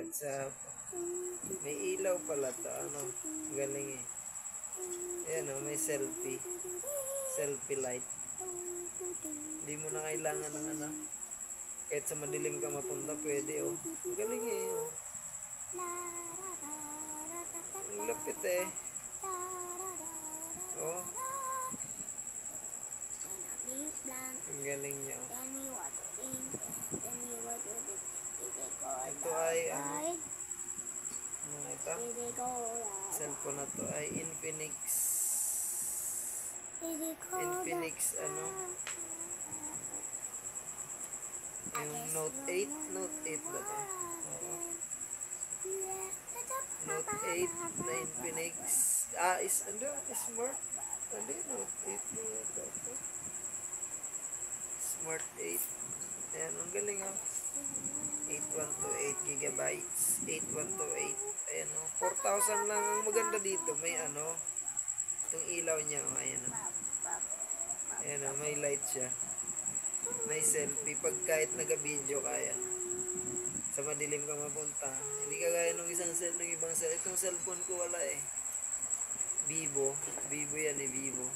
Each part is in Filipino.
WhatsApp. May ilaw pala to. Ano? Galing eh. Ayan o, may selfie. Selfie light. Hindi mo na kailangan ng ano. Kahit sa madilim ka mapunta, pwede oh. Galing eh oh. Ang lapit eh. Oh. Ang galing niya oh. Ito ay ano ito? Cellphone na to ay Infinix ano? Yung Note 8 ba to? Oo. Note 8 na Infinix. Is ano? Smart? Ano yun? Note 8 na ito. Smart 8. Ayan, ang galing ah. 8128 gigabytes. 8128. Ayan o. 4,000 lang ang maganda dito. May ano. Itong ilaw niya. O, ayan o. Ayan o. May light siya. May selfie. Pag kahit nag-video kaya. Sa madilim ka mapunta. Hindi kagaya ng ibang cellphone. Itong cellphone ko wala eh. Vivo. Vivo yan eh. Vivo.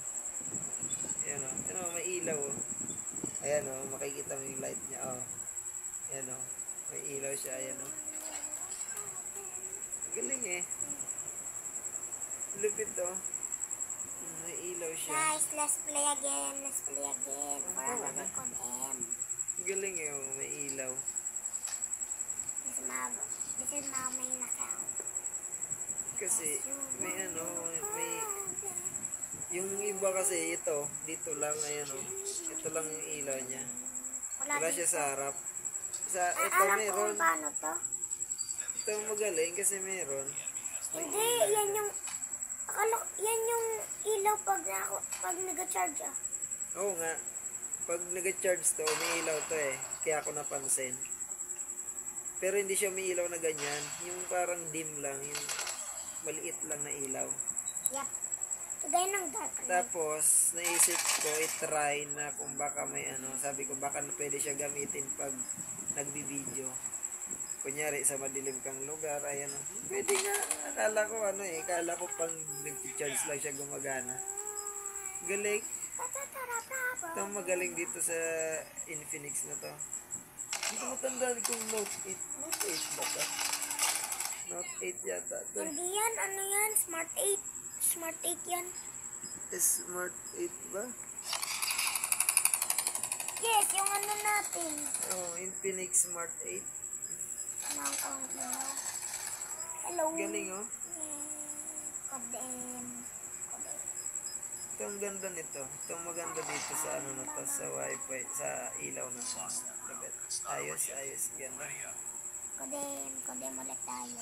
Ayan o. Ayan o. May ilaw o. Ayan o. Makikita mo yung light niya. O. Ayan o. May ilaw siya. Ayan o. Galing eh. Lupit o. May ilaw siya. Guys, let's play again. For another M. Galing eh o. May ilaw. This is my main account. Kasi may ano. May yung iba kasi ito. Dito lang. Ayan o. Ito lang yung ilaw niya. Wala siya sa harap. Ito meron. Paano to? Ito magaling kasi meron. Hindi, yan yung yan yung ilaw pag nag-charge ah. Oo nga. Pag nag-charge to, may ilaw to eh. Kaya ako napansin. Pero hindi siya may ilaw na ganyan. Yung parang dim lang. Yung maliit lang na ilaw. Yep. Kagaya ng dark. Tapos, naisip ko i-try na kung baka may ano. Sabi ko baka pwede siya gamitin pag nagbi-video. Kunyari sa madilim kang lugar, ayan o. Pwede nga. Akala ko ano eh. Akala ko pang nag-charge lang siya gumagana. Galing. Ito magaling dito sa Infinix na to. Hindi ko matandaan kung Note 8. Note 8 ba ito? Note 8 yata ito. Hindi yan. Ano yan? Smart 8. Smart 8 yan. Smart 8 ba? Yes, yung ano natin. Oh, Infinix Smart 8. Hello. Galing oh. Kodem. Ito ang ganda nito. Ito ang maganda dito sa ano na to, sa wifi, sa ilaw na to. Ayos, ganda. Kodem ulit tayo.